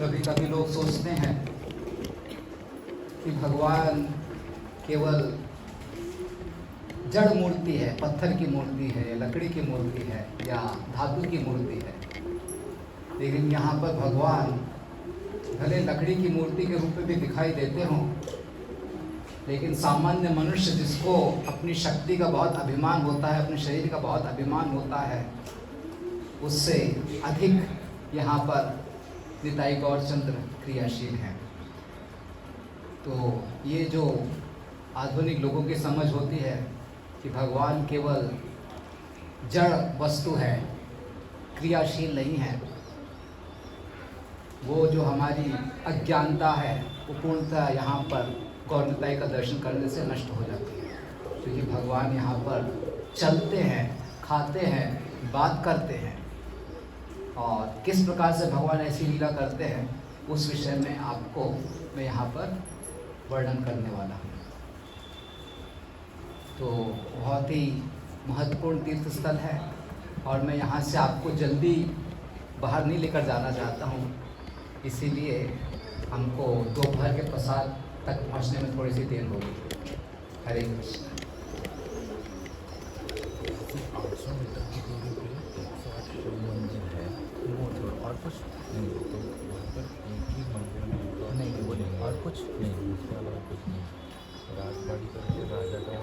कभी कभी लोग सोचते हैं कि भगवान केवल जड़ मूर्ति है, पत्थर की मूर्ति है, लकड़ी की मूर्ति है या धातु की मूर्ति है। लेकिन यहाँ पर भगवान भले लकड़ी की मूर्ति के रूप में भी दिखाई देते हों, लेकिन सामान्य मनुष्य जिसको अपनी शक्ति का बहुत अभिमान होता है, अपने शरीर का बहुत अभिमान होता है, उससे अधिक यहाँ पर निताई गौरचंद्र क्रियाशील हैं। तो ये जो आधुनिक लोगों की समझ होती है कि भगवान केवल जड़ वस्तु है, क्रियाशील नहीं है, वो जो हमारी अज्ञानता है वो पूर्णतः यहाँ पर गौर निताई का दर्शन करने से नष्ट हो जाती है। क्योंकि भगवान यहाँ पर चलते हैं, खाते हैं, बात करते हैं, और किस प्रकार से भगवान ऐसी लीला करते हैं उस विषय में आपको मैं यहाँ पर वर्णन करने वाला हूँ। तो बहुत ही महत्वपूर्ण तीर्थ स्थल है और मैं यहाँ से आपको जल्दी बाहर नहीं लेकर जाना चाहता हूँ, इसीलिए हमको दोपहर के पश्चात तक पहुँचने में थोड़ी सी देर होगी। हरे कृष्ण। 800 मीटर की दूरी पे 108 शिव मंदिर है और कुछ नहीं, तो वहाँ पर एक ही मंदिर में नहीं बोले और कुछ नहीं, उसके अलावा कुछ नहीं। राजबाड़ी करके राजा का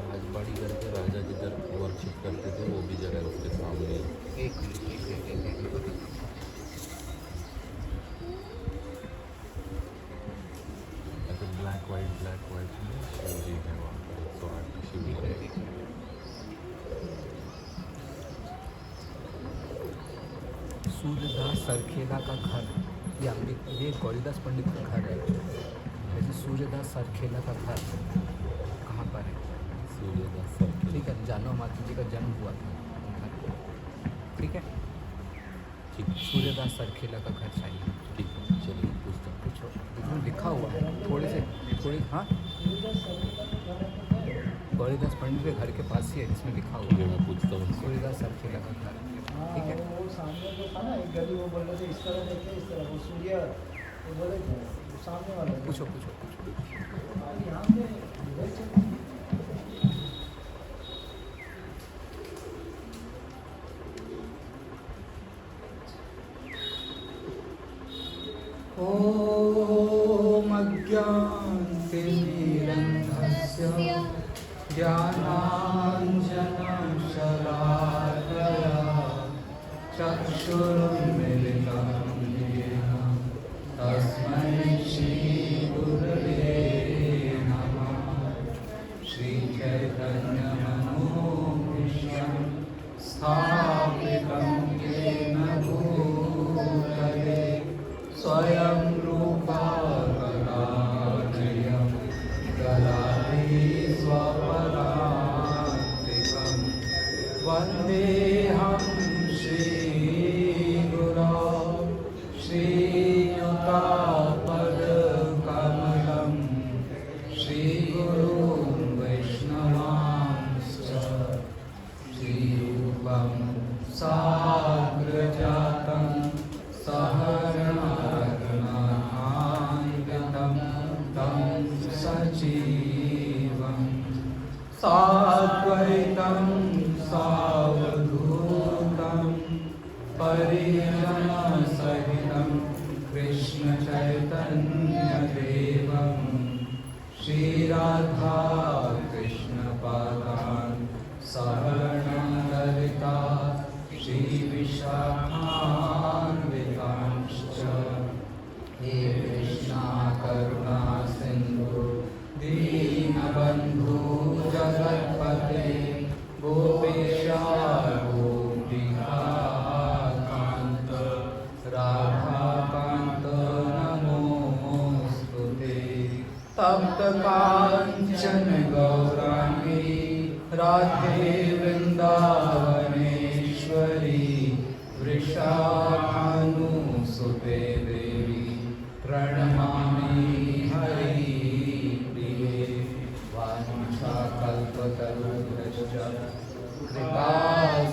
राजबाड़ी करके राजा जिधर वर्शिप करते थे वो भी जगह उसके सामने एक ब्लैक वाइट में शिव जी है वहाँ पर 108 शिव जी है। सूर्यदास सरखेला का घर, ये गौरीदास पंडित का घर है। जैसे सूर्यदास सरखेला का घर कहाँ पर है? सूर्यदास सरखेला, ठीक है, जानव माता जी का जन्म हुआ था घर पे, ठीक है। ठीक, सूर्यदास सरखेला का घर चाहिए। ठीक है, चलिए पूछो, इसमें लिखा हुआ है थोड़ी हाँ, गौरीदास पंडित के घर के पास ही है, जिसमें लिखा हुआ है मैं पूछता हूँ सूर्यदास सरखेला का घर, ठीक है। वो सामने जो था ना एक गली, वो बोल रहे थे इस तरह देखे, इस तरह वो सूर्य वो बोले थे सामने वाले पूछो यहाँ पे इधर से ॐ अज्ञानतिमिरन्धस्य ज्ञानाञ्जनशलाकया चक्षुरुन्मिलितं येन तस्मै श्रीगुरवे नमः। श्रीचैतन्यमनोभीष्टं स्थापितं येन भूतले स्वयं रूपा कलामयं ददाति स्वपदान्तिकं। वन्देऽहं श्रीगुरो श्रीयुतापदकमलं श्रीगुरुं वैष्णवांश्च श्रीरूपं साग्रजातं सहगणान्वितं तं सजीवं साद्वैतं सावधूतं परिजनसहितं कृष्णचैतन्यदेवं श्रीराधा कृष्णपादान् शरणं ललिता श्रीविशाखान्वितांश्च। हे कृष्णा करुणा सिन्धु दीनबन्धु जगत्पते गोपेशा गोपिकान्त राधाकान्त नमोऽस्तुते। तप्त काञ्चन गौराङ्गी राधे वृन्दावनेश्वरी वृषभानुसुते देवी प्रणमामि हरिप्रिये। वाञ्छाकल्पतरुभ्यश्च कृपा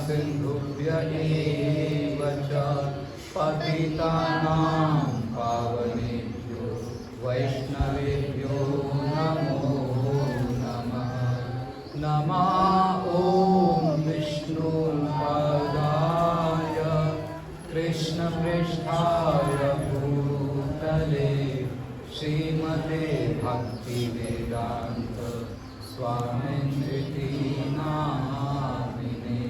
सिन्धुभ्य एव च पतितानां वैष्णवेभ्यो नमो नमः। नमः ॐ विष्णुपादाय कृष्णपृष्ठाय भूतले श्रीमते भक्तिवेदान्त स्वामिनिति नामिने।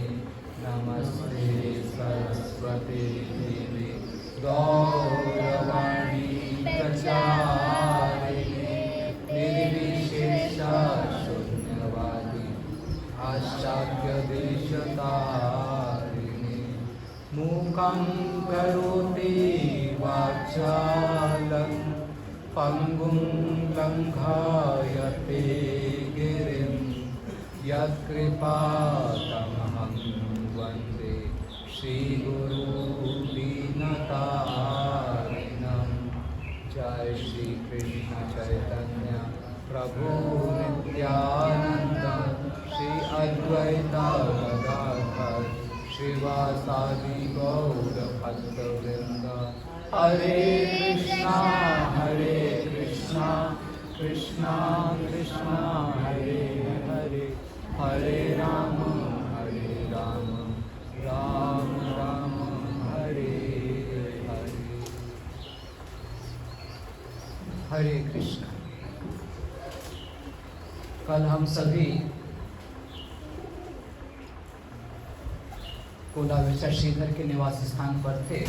नमस्ते सरस्वती देवी गौरवाणी प्रचारिणे निर्विशेषा शून्यवादी पाश्चात्यदेशतारिणे। मूकं करोति वाचालं पंगुं लङ्घयते गिरिं यत्कृपातमहं वन्दे श्रीगुरुदीनतारिणं। जय श्री कृष्ण चैतन्य प्रभु नित्यानंद श्री अद्वैता गदाधर श्रीवासादि गौर भक्तवृंद। हरे कृष्णा कृष्णा कृष्णा हरे हरे, हरे राम राम राम हरे हरे। हरे कृष्ण। कल हम सभी कोलावेचा श्रीधर के निवास स्थान पर थे,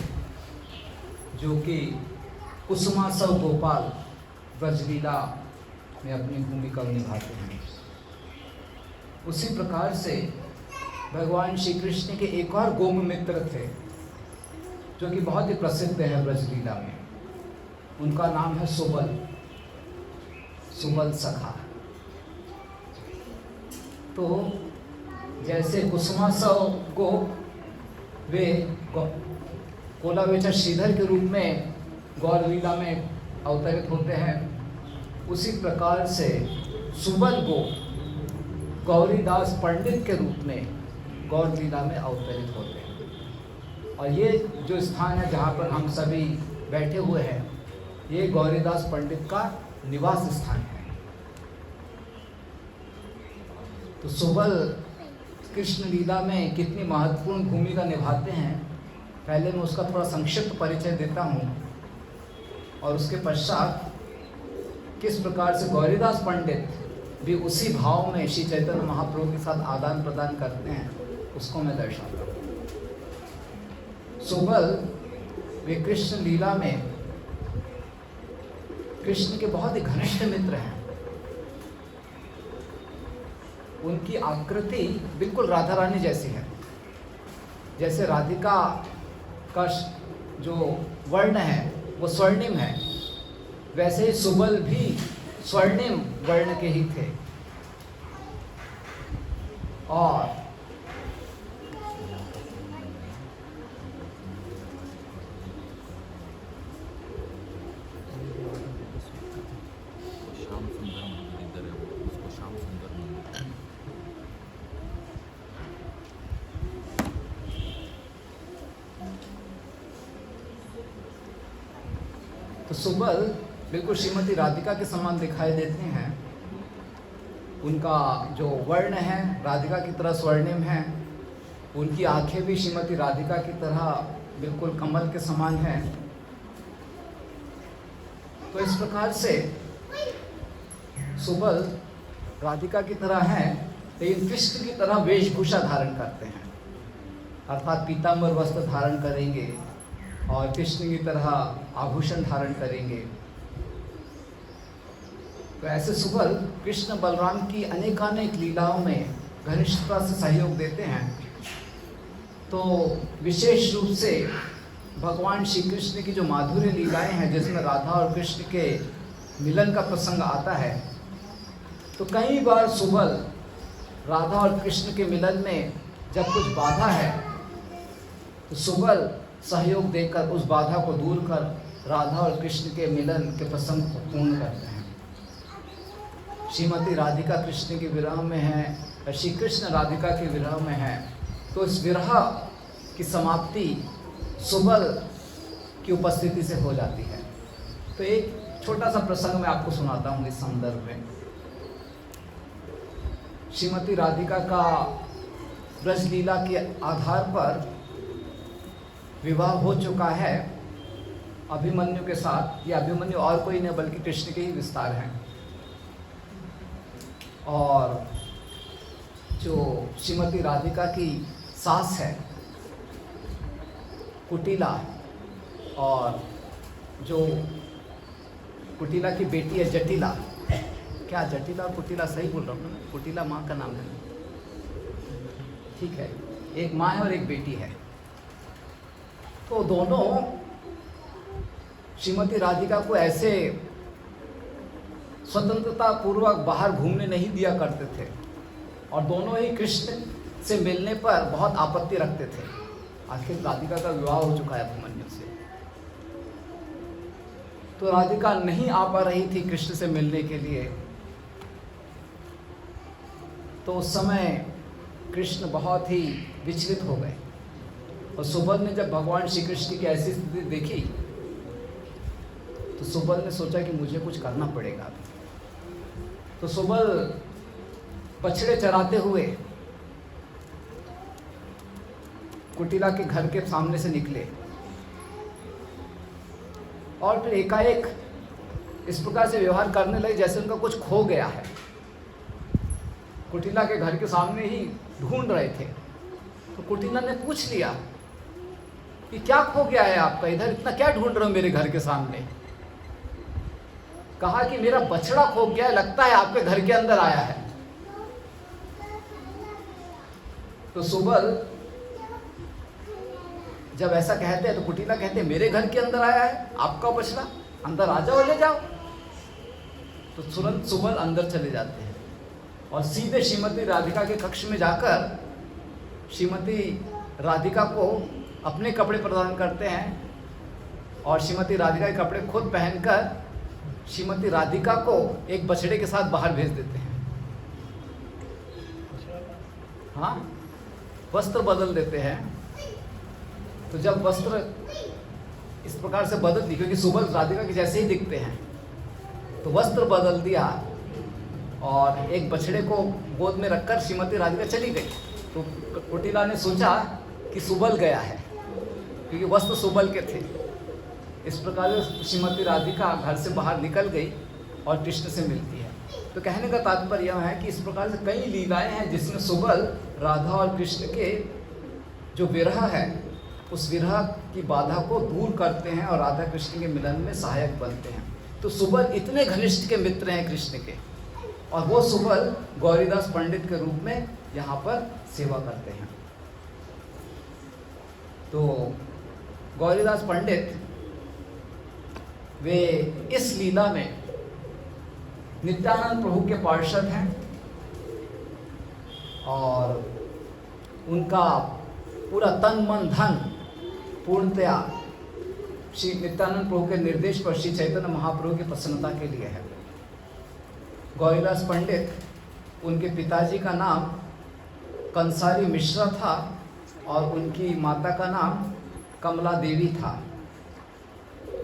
जो कि कुसुमासव गोपाल ब्रजलीला में अपनी भूमिका निभाते हैं। उसी प्रकार से भगवान श्री कृष्ण के एक और गोप मित्र थे, जो कि बहुत ही प्रसिद्ध है ब्रजलीला में। उनका नाम है सुबल, सुबल सखा। तो जैसे कुसुमासव गोप वे कोलावेचा श्रीधर के रूप में गौरलीला में अवतरित होते हैं, उसी प्रकार से सुबल गोप गौरीदास पंडित के रूप में गौरलीला में अवतरित होते हैं। और ये जो स्थान है जहाँ पर हम सभी बैठे हुए हैं, ये गौरीदास पंडित का निवास स्थान है। तो सुबल कृष्ण लीला में कितनी महत्वपूर्ण भूमिका निभाते हैं, पहले मैं उसका थोड़ा संक्षिप्त परिचय देता हूँ, और उसके पश्चात किस प्रकार से गौरीदास पंडित भी उसी भाव में श्री चैतन्य महाप्रभु के साथ आदान प्रदान करते हैं, उसको मैं दर्शाता हूँ। सुबल वे कृष्ण लीला में कृष्ण के बहुत ही घनिष्ठ मित्र हैं। उनकी आकृति बिल्कुल राधा रानी जैसी है। जैसे राधिका का जो वर्ण है वो स्वर्णिम है, वैसे ही सुबल भी स्वर्णिम वर्ण के ही थे। और श्याम सुंदर मंदिर इधर है, उसको श्याम सुंदर मंदिर। तो सुबल बिल्कुल श्रीमती राधिका के समान दिखाई देते हैं। उनका जो वर्ण है राधिका की तरह स्वर्णिम है। उनकी आंखें भी श्रीमती राधिका की तरह बिल्कुल कमल के समान हैं। तो इस प्रकार से सुबल राधिका की तरह हैं, लेकिन कृष्ण की तरह वेशभूषा धारण करते हैं, अर्थात पीतांबर वस्त्र धारण करेंगे और कृष्ण की तरह आभूषण धारण करेंगे। तो ऐसे सुबल कृष्ण बलराम की अनेकानेक लीलाओं में घनिष्ठता से सहयोग देते हैं। तो विशेष रूप से भगवान श्री कृष्ण की जो माधुर्य लीलाएं हैं, जिसमें राधा और कृष्ण के मिलन का प्रसंग आता है, तो कई बार सुबल राधा और कृष्ण के मिलन में जब कुछ बाधा है तो सुबल सहयोग देकर उस बाधा को दूर कर राधा और कृष्ण के मिलन के प्रसंग को पूर्ण करते हैं। श्रीमती राधिका कृष्ण के विरह में है और श्री कृष्ण राधिका के विरह में है, तो इस विरह की समाप्ति सुबल की उपस्थिति से हो जाती है। तो एक छोटा सा प्रसंग मैं आपको सुनाता हूँ इस संदर्भ में। श्रीमती राधिका का ब्रजलीला के आधार पर विवाह हो चुका है अभिमन्यु के साथ। ये अभिमन्यु और कोई नहीं बल्कि कृष्ण के ही विस्तार हैं। और जो श्रीमती राधिका की सास है कुटिला, और जो कुटिला की बेटी है जटिला, क्या जटिला और कुटिला सही बोल रहा हूँ ना? कुटिला माँ का नाम है, ठीक है। एक माँ है और एक बेटी है। तो दोनों श्रीमती राधिका को ऐसे स्वतंत्रता पूर्वक बाहर घूमने नहीं दिया करते थे, और दोनों ही कृष्ण से मिलने पर बहुत आपत्ति रखते थे। आखिर राधिका का विवाह हो चुका है अभिमन्यु से, तो राधिका नहीं आ पा रही थी कृष्ण से मिलने के लिए। तो उस समय कृष्ण बहुत ही विचलित हो गए, और सुबल ने जब भगवान श्री कृष्ण की ऐसी स्थिति देखी तो सुबल ने सोचा कि मुझे कुछ करना पड़ेगा। तो सुबल बछड़े चराते हुए कुटिला के घर के सामने से निकले, और फिर एकाएक इस प्रकार से व्यवहार करने लगे जैसे उनका कुछ खो गया है। कुटिला के घर के सामने ही ढूंढ रहे थे। तो कुटिला ने पूछ लिया कि क्या खो गया है आपका, इधर इतना क्या ढूंढ रहे हो मेरे घर के सामने? कहा कि मेरा बछड़ा खो गया है, लगता है आपके घर के अंदर आया है। तो सुबल जब ऐसा कहते हैं तो कुटिला कहते हैं मेरे घर के अंदर आया है आपका बछड़ा, अंदर आ जाओ, ले जाओ। तो तुरंत सुबल अंदर चले जाते हैं और सीधे श्रीमती राधिका के कक्ष में जाकर श्रीमती राधिका को अपने कपड़े प्रदान करते हैं, और श्रीमती राधिका के कपड़े खुद पहनकर श्रीमती राधिका को एक बछड़े के साथ बाहर भेज देते हैं। हाँ, वस्त्र बदल देते हैं। तो जब वस्त्र इस प्रकार से बदल दी, क्योंकि सुबल राधिका के जैसे ही दिखते हैं, तो वस्त्र बदल दिया और एक बछड़े को गोद में रखकर श्रीमती राधिका चली गई। तो कुटिला ने सोचा कि सुबल गया है, क्योंकि वस्त्र सुबल के थे। इस प्रकार श्रीमती राधिका घर से बाहर निकल गई और कृष्ण से मिलती है। तो कहने का तात्पर्य यह है कि इस प्रकार से कई लीलाएं हैं जिसमें सुबल राधा और कृष्ण के जो विरह है उस विरह की बाधा को दूर करते हैं और राधा कृष्ण के मिलन में सहायक बनते हैं। तो सुबल इतने घनिष्ठ के मित्र हैं कृष्ण के, और वो सुबल गौरीदास पंडित के रूप में यहाँ पर सेवा करते हैं। तो गौरीदास पंडित वे इस लीला में नित्यानंद प्रभु के पार्षद हैं, और उनका पूरा तन मन धन पूर्णतया श्री नित्यानंद प्रभु के निर्देश पर श्री चैतन्य महाप्रभु की प्रसन्नता के लिए है। गौरीदास पंडित, उनके पिताजी का नाम कंसारी मिश्रा था और उनकी माता का नाम कमला देवी था,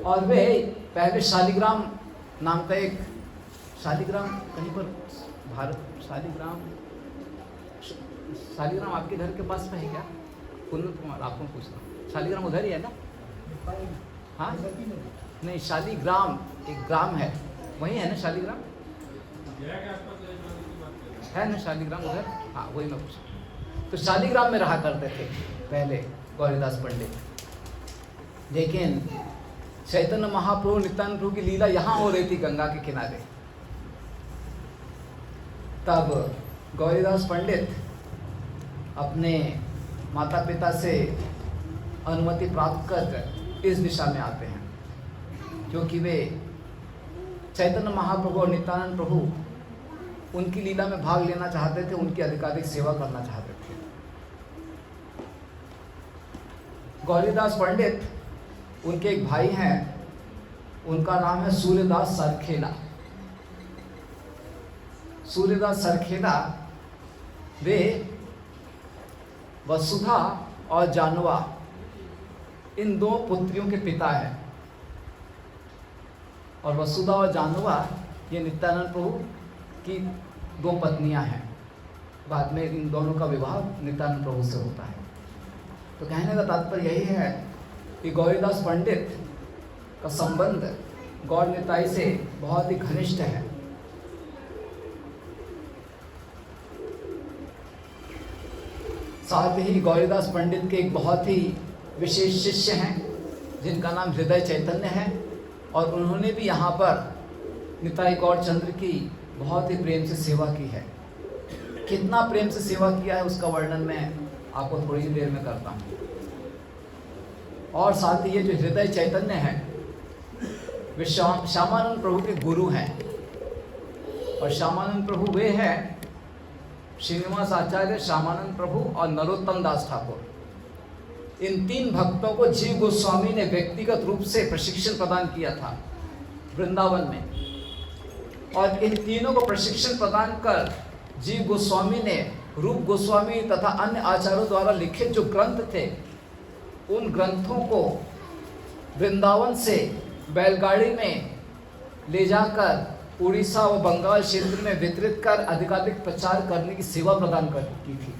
और वे पहले शालिग्राम नाम का एक, शालिग्राम कहीं पर भारत, शालिग्राम आपके घर के पास में है क्या? कुंदन कुमार, आपको पूछना, शालिग्राम उधर ही है ना? हाँ नहीं, शालिग्राम एक ग्राम है, वही है ना शालिग्राम? है ना शालिग्राम उधर? हाँ वही मैं पूछा। तो शालिग्राम में रहा करते थे पहले गौरीदास पंडित, लेकिन चैतन्य महाप्रभु नित्यानंद प्रभु की लीला यहाँ हो रही थी गंगा के किनारे। तब गौरीदास पंडित अपने माता पिता से अनुमति प्राप्त कर इस दिशा में आते हैं, क्योंकि वे चैतन्य महाप्रभु और नित्यानंद प्रभु उनकी लीला में भाग लेना चाहते थे, उनकी आधिकारिक सेवा करना चाहते थे। गौरीदास पंडित, उनके एक भाई हैं, उनका नाम है सूर्यदास सरखेला। सूर्यदास सरखेला वे वसुधा और जानवा इन दो पुत्रियों के पिता हैं। और वसुधा और जानवा ये नित्यानंद प्रभु की 2 पत्नियां हैं। बाद में इन दोनों का विवाह नित्यानंद प्रभु से होता है। तो कहने का तात्पर्य यही है कि गौरीदास पंडित का संबंध गौर निताई से बहुत ही घनिष्ठ है। साथ ही गौरीदास पंडित के एक बहुत ही विशेष शिष्य हैं जिनका नाम हृदय चैतन्य है, और उन्होंने भी यहाँ पर निताई गौर चंद्र की बहुत ही प्रेम से सेवा की है। कितना प्रेम से सेवा किया है उसका वर्णन मैं आपको थोड़ी ही देर में करता हूँ। और साथ ही ये जो हृदय चैतन्य है वे श्यामानंद प्रभु के गुरु हैं, और श्यामानंद प्रभु वे हैं श्रीनिवास आचार्य, श्यामानंद प्रभु और नरोत्तम दास ठाकुर। इन 3 भक्तों को जीव गोस्वामी ने व्यक्तिगत रूप से प्रशिक्षण प्रदान किया था वृंदावन में, और इन तीनों को प्रशिक्षण प्रदान कर जीव गोस्वामी ने रूप गोस्वामी तथा अन्य आचार्यों द्वारा लिखित जो ग्रंथ थे उन ग्रंथों को वृंदावन से बैलगाड़ी में ले जाकर उड़ीसा व बंगाल क्षेत्र में वितरित कर अधिकाधिक प्रचार करने की सेवा प्रदान की थी।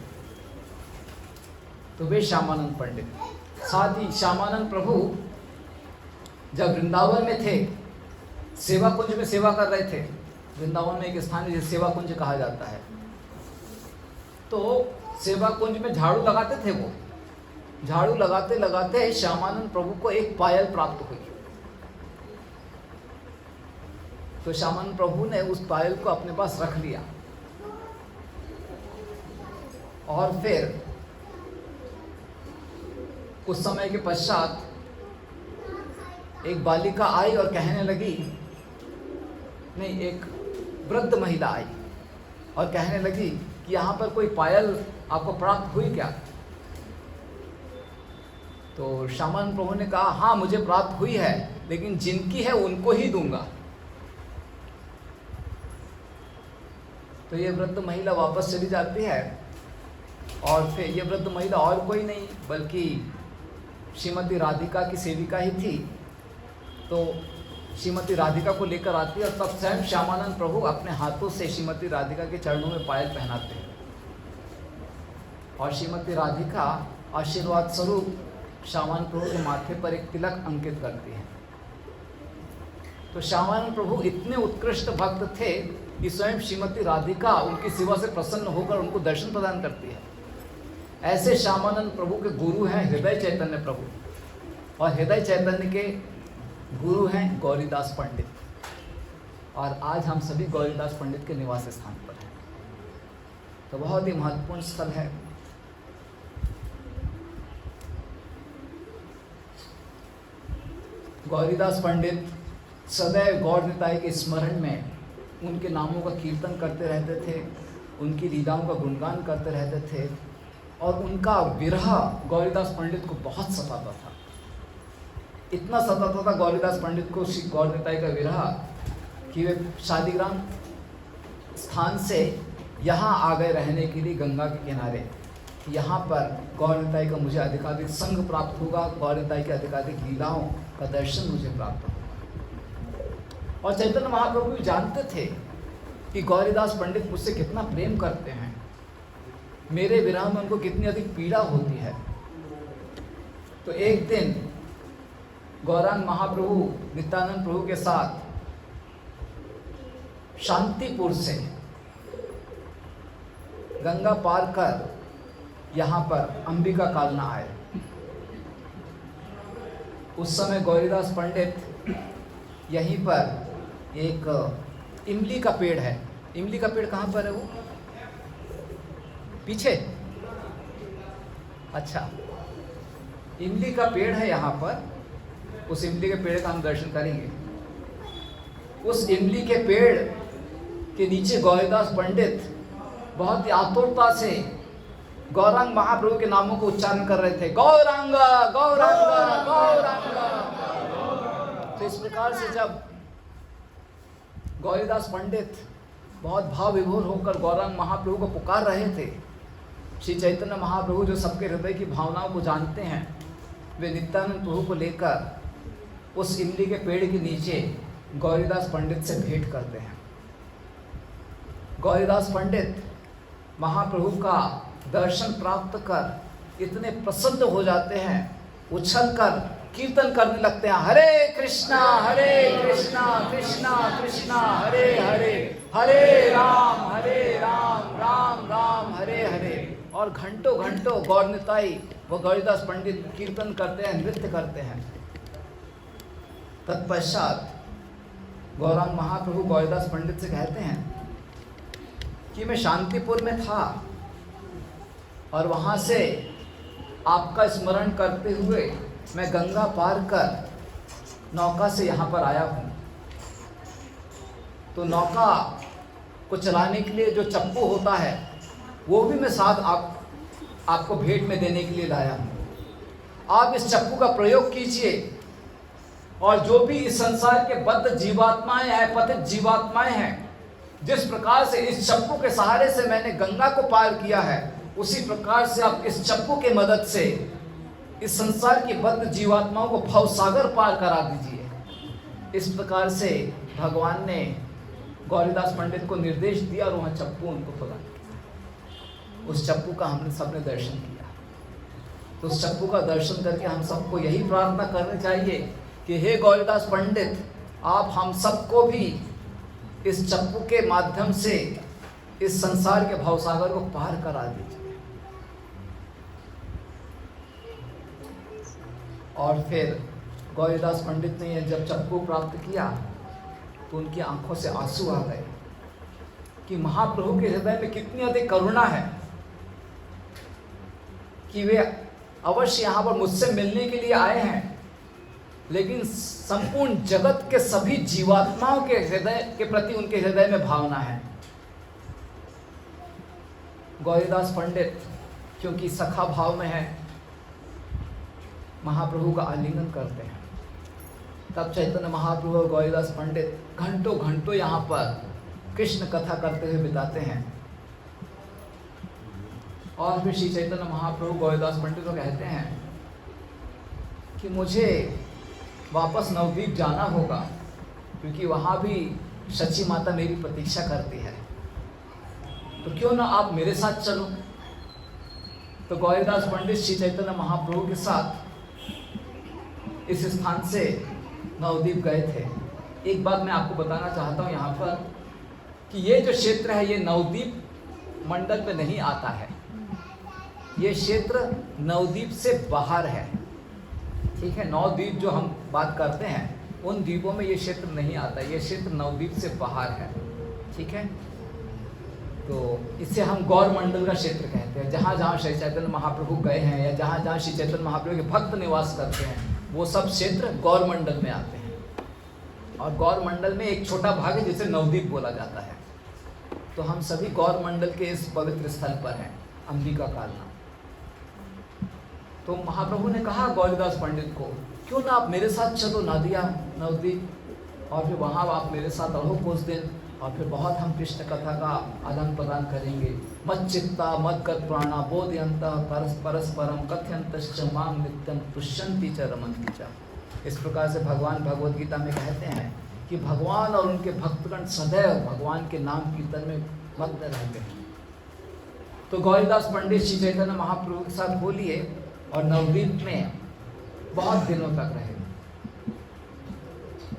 तो वे श्यामानंद पंडित। साथ ही श्यामानंद प्रभु जब वृंदावन में थे, सेवा कुंज में सेवा कर रहे थे। वृंदावन में एक स्थान है जिसे सेवा कुंज कहा जाता है। तो सेवा कुंज में झाड़ू लगाते थे। वो झाड़ू लगाते लगाते श्यामानंद प्रभु को एक पायल प्राप्त हुई। तो श्यामानंद प्रभु ने उस पायल को अपने पास रख लिया, और फिर कुछ समय के पश्चात एक बालिका आई और कहने लगी, नहीं, एक वृद्ध महिला आई और कहने लगी कि यहाँ पर कोई पायल आपको प्राप्त हुई क्या? तो श्यामानंद प्रभु ने कहा, हाँ मुझे प्राप्त हुई है, लेकिन जिनकी है उनको ही दूंगा। तो ये वृद्ध महिला वापस चली जाती है, और फिर ये वृद्ध महिला और कोई नहीं बल्कि श्रीमती राधिका की सेविका ही थी। तो श्रीमती राधिका को लेकर आती है, और तब स्वयं श्यामानंद प्रभु अपने हाथों से श्रीमती राधिका के चरणों में पायल पहनाते हैं, और श्रीमती राधिका आशीर्वाद स्वरूप श्यामानंद प्रभु के माथे पर एक तिलक अंकित करती है। तो श्यामानंद प्रभु इतने उत्कृष्ट भक्त थे कि स्वयं श्रीमती राधिका उनकी सेवा से प्रसन्न होकर उनको दर्शन प्रदान करती है। ऐसे श्यामानंद प्रभु के गुरु हैं हृदय चैतन्य प्रभु, और हृदय चैतन्य के गुरु हैं गौरीदास पंडित। और आज हम सभी गौरीदास पंडित के निवास स्थान पर हैं। तो बहुत ही महत्वपूर्ण स्थल है। गौरीदास पंडित सदैव गौर निताई के स्मरण में उनके नामों का कीर्तन करते रहते थे, उनकी लीलाओं का गुणगान करते रहते थे, और उनका विरह गौरीदास पंडित को बहुत सताता था। इतना सताता था गौरीदास पंडित को श्री गौर निताई का विरह कि वे शादीग्राम स्थान से यहाँ आ गए रहने के लिए गंगा के किनारे। यहाँ पर गौर निताई का मुझे अधिकाधिक संग प्राप्त होगा, गौर निताई के अधिकाधिक लीलाओं का दर्शन मुझे प्राप्त होगा। और चैतन्य महाप्रभु भी जानते थे कि गौरीदास पंडित मुझसे कितना प्रेम करते हैं, मेरे विरह में उनको कितनी अधिक पीड़ा होती है। तो एक दिन गौरांग महाप्रभु नित्यानंद प्रभु के साथ शांतिपुर से गंगा पार कर यहाँ पर अंबिका कालना आए। उस समय गौरीदास पंडित यहीं पर एक इमली का पेड़ है। इमली का पेड़ कहाँ पर है? वो पीछे। अच्छा, इमली का पेड़ है यहाँ पर। उस इमली के पेड़ का हम दर्शन करेंगे। उस इमली के पेड़ के नीचे गौरीदास पंडित बहुत ही आतुरता से गौरांग महाप्रभु के नामों को उच्चारण कर रहे थे, गौरांगा गौरांगा गौरांगा। तो इस प्रकार से जब गौरीदास पंडित बहुत भाव विभोर होकर गौरांग महाप्रभु को पुकार रहे थे, श्री चैतन्य महाप्रभु जो सबके हृदय की भावनाओं को जानते हैं, वे नित्यानंद प्रभु को लेकर उस इमली के पेड़ के नीचे गौरीदास पंडित से भेंट करते हैं। गौरीदास पंडित महाप्रभु का दर्शन प्राप्त कर इतने प्रसन्न हो जाते हैं, उछलकर कीर्तन करने लगते हैं, हरे कृष्णा कृष्णा कृष्णा हरे हरे, हरे राम राम राम हरे हरे। और घंटों घंटों गौर निताई वो गौरीदास पंडित कीर्तन करते हैं, नृत्य करते हैं। तत्पश्चात गौरांग महाप्रभु गौरीदास पंडित से कहते हैं कि मैं शांतिपुर में था और वहाँ से आपका स्मरण करते हुए मैं गंगा पार कर नौका से यहाँ पर आया हूँ। तो नौका को चलाने के लिए जो चप्पू होता है वो भी मैं साथ आपको भेंट में देने के लिए लाया हूँ। आप इस चप्पू का प्रयोग कीजिए और जो भी इस संसार के बद्ध जीवात्माएं हैं, पतित जीवात्माएं हैं, जिस प्रकार से इस चप्पू के सहारे से मैंने गंगा को पार किया है, उसी प्रकार से आप इस चप्पू के मदद से इस संसार की बद्ध जीवात्माओं को भवसागर पार करा दीजिए। इस प्रकार से भगवान ने गौरीदास पंडित को निर्देश दिया और वहाँ चप्पू उनको प्रदान किया। उस चप्पू का हमने सबने दर्शन किया। तो उस चप्पू का दर्शन करके हम सबको यही प्रार्थना करनी चाहिए कि हे गौरीदास पंडित, आप हम सबको भी इस चप्पू के माध्यम से इस संसार के भवसागर को पार करा दीजिए। और फिर गौरीदास पंडित ने जब चप्पू प्राप्त किया तो उनकी आंखों से आंसू आ गए कि महाप्रभु के हृदय में कितनी अधिक करुणा है कि वे अवश्य यहाँ पर मुझसे मिलने के लिए आए हैं, लेकिन संपूर्ण जगत के सभी जीवात्माओं के हृदय के प्रति उनके हृदय में भावना है। गौरीदास पंडित क्योंकि सखा भाव में है, महाप्रभु का आलिंगन करते हैं। तब चैतन्य महाप्रभु और गौरीदास पंडित घंटों घंटों यहाँ पर कृष्ण कथा करते हुए बिताते हैं। और फिर श्री चैतन्य महाप्रभु गौरीदास पंडित को कहते हैं कि मुझे वापस नवद्वीप जाना होगा, क्योंकि वहाँ भी सच्ची माता मेरी प्रतीक्षा करती है, तो क्यों ना आप मेरे साथ चलो। तो गौरीदास पंडित श्री चैतन्य महाप्रभु के साथ इस स्थान से नवद्वीप गए थे। एक बात मैं आपको बताना चाहता हूँ यहाँ पर कि ये जो क्षेत्र है ये नवद्वीप मंडल में नहीं आता है, ये क्षेत्र नवद्वीप से बाहर है। ठीक है, 9 द्वीप जो हम बात करते हैं उन द्वीपों में ये क्षेत्र नहीं आता, ये क्षेत्र नवद्वीप से बाहर है। ठीक है, तो इसे हम गौर मंडल का क्षेत्र कहते हैं। जहाँ जहाँ श्री चैतन्य महाप्रभु गए हैं या जहाँ जहाँ श्री चैतन्य महाप्रभु के भक्त निवास करते हैं वो सब क्षेत्र गौर मंडल में आते हैं। और गौर मंडल में एक छोटा भाग है जिसे नवद्वीप बोला जाता है। तो हम सभी गौर मंडल के इस पवित्र स्थल पर हैं, अंबिका कालना। तो महाप्रभु ने कहा गौरीदास पंडित को, क्यों ना आप मेरे साथ चलो नदिया नवद्वीप, और फिर वहाँ आप मेरे साथ रहो कुछ दिन, और फिर बहुत हम कृष्ण कथा का आदान प्रदान करेंगे। मत चित्ता मत गत प्राणा बोधयंतः परस्परम कथयंतश्च माम नित्यम तुष्यन्ति च रमन्ति च। इस प्रकार से भगवान भगवद गीता में कहते हैं कि भगवान और उनके भक्तगण सदैव भगवान के नाम कीर्तन में मग्न रहते हैं। तो गौरीदास पंडित श्री चैतन्य महाप्रभु के साथ हो लिए और नवद्वीप में बहुत दिनों तक रहे।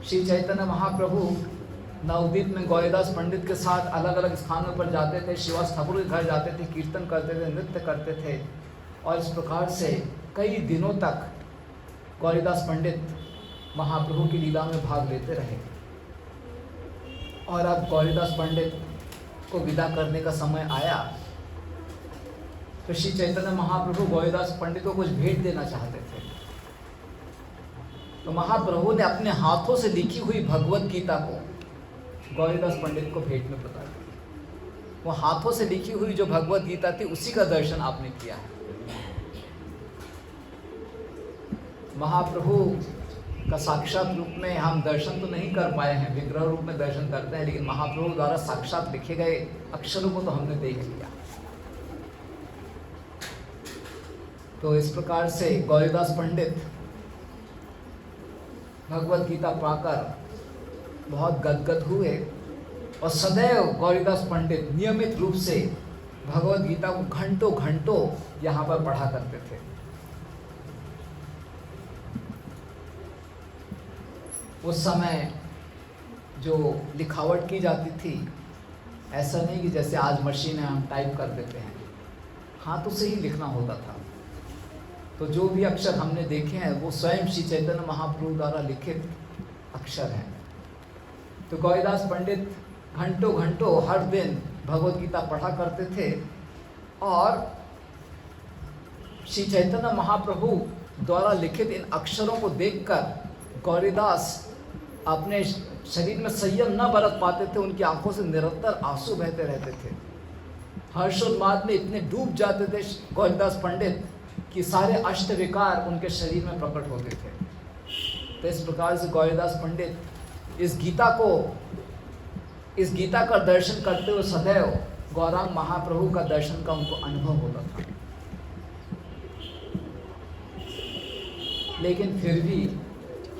श्री चैतन्य महाप्रभु नवद्वीप में गौरीदास पंडित के साथ अलग अलग स्थानों पर जाते थे, श्रीवास ठाकुर के घर जाते थे, कीर्तन करते थे, नृत्य करते थे, और इस प्रकार से कई दिनों तक गौरीदास पंडित महाप्रभु की लीला में भाग लेते रहे। और अब गौरीदास पंडित को विदा करने का समय आया तो श्री चैतन्य महाप्रभु गौरीदास पंडित को कुछ भेंट देना चाहते थे। तो महाप्रभु ने अपने हाथों से लिखी हुई भगवत गीता को गौरीदास पंडित को भेंट में प्रदान किया। वो हाथों से लिखी हुई जो भगवत गीता थी उसी का दर्शन आपने किया है। महाप्रभु का साक्षात रूप में हम दर्शन तो नहीं कर पाए हैं, विग्रह रूप में दर्शन करते हैं, लेकिन महाप्रभु द्वारा साक्षात लिखे गए अक्षरों को तो हमने देख लिया। तो इस प्रकार से गौरीदास पंडित भगवत गीता पाकर बहुत गदगद हुए और सदैव गौरीदास पंडित नियमित रूप से भगवत गीता को घंटों घंटों यहाँ पर पढ़ा करते थे। उस समय जो लिखावट की जाती थी, ऐसा नहीं कि जैसे आज मशीन है हम टाइप कर देते हैं, हाथों से ही लिखना होता था। तो जो भी अक्षर हमने देखे हैं वो स्वयं श्री चैतन्य महाप्रभु द्वारा लिखित अक्षर हैं। तो गौरीदास पंडित घंटों घंटों हर दिन भगवत गीता पढ़ा करते थे और श्री चैतन्य महाप्रभु द्वारा लिखित इन अक्षरों को देखकर गौरीदास अपने शरीर में संयम न बरत पाते थे। उनकी आंखों से निरंतर आंसू बहते रहते थे। हर्षोन्माद में इतने डूब जाते थे गौरीदास पंडित कि सारे अष्ट विकार उनके शरीर में प्रकट होते थे। तो इस प्रकार से गौरीदास पंडित इस गीता का दर्शन करते हुए सदैव गौरांग महाप्रभु का दर्शन का उनको अनुभव होता था। लेकिन फिर भी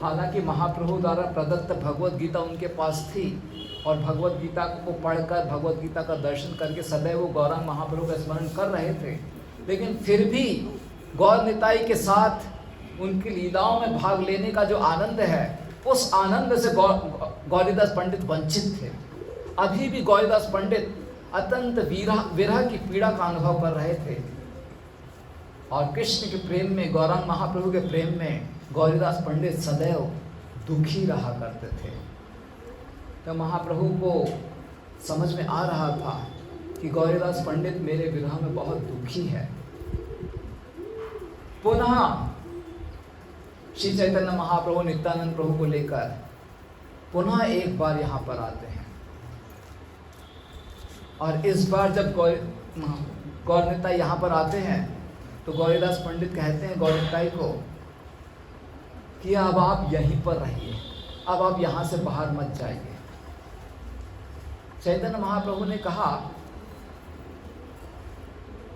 हालांकि महाप्रभु द्वारा प्रदत्त भगवत गीता उनके पास थी और भगवत गीता को पढ़कर भगवत गीता का दर्शन करके सदैव वो गौरांग महाप्रभु का स्मरण कर रहे थे, लेकिन फिर भी गौर निताई के साथ उनकी लीलाओं में भाग लेने का जो आनंद है, उस आनंद से गौरीदास पंडित वंचित थे। अभी भी गौरीदास पंडित अत्यंत विरह की पीड़ा का अनुभव कर रहे थे और कृष्ण के प्रेम में, गौरांग महाप्रभु के प्रेम में गौरीदास पंडित सदैव दुखी रहा करते थे। तो महाप्रभु को समझ में आ रहा था कि गौरीदास पंडित मेरे विरह में बहुत दुखी है। पुनः श्री चैतन्य महाप्रभु नित्यानंद प्रभु को लेकर पुनः एक बार यहाँ पर आते हैं और इस बार जब गौर निताई यहाँ पर आते हैं तो गौरीदास पंडित कहते हैं गौर निताई को कि अब आप यहीं पर रहिए, अब आप यहाँ से बाहर मत जाइए। चैतन्य महाप्रभु ने कहा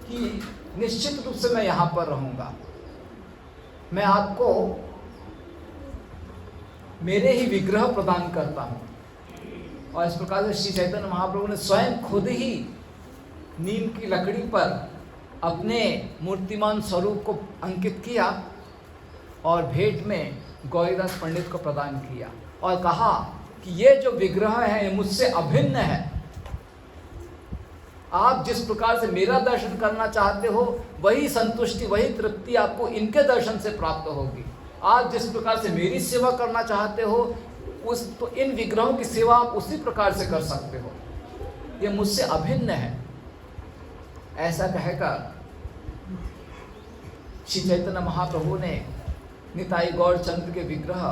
कि निश्चित रूप से मैं यहाँ पर रहूँगा, मैं आपको मेरे ही विग्रह प्रदान करता हूँ। और इस प्रकार से श्री चैतन्य महाप्रभु ने स्वयं खुद ही नीम की लकड़ी पर अपने मूर्तिमान स्वरूप को अंकित किया और भेंट में गौरीदास पंडित को प्रदान किया और कहा कि ये जो विग्रह है ये मुझसे अभिन्न है। आप जिस प्रकार से मेरा दर्शन करना चाहते हो वही संतुष्टि, वही तृप्ति आपको इनके दर्शन से प्राप्त होगी। आप जिस प्रकार से मेरी सेवा करना चाहते हो तो इन विग्रहों की सेवा आप उसी प्रकार से कर सकते हो, ये मुझसे अभिन्न है। ऐसा कहकर श्री चैतन्य महाप्रभु ने निताई गौरचंद्र के विग्रह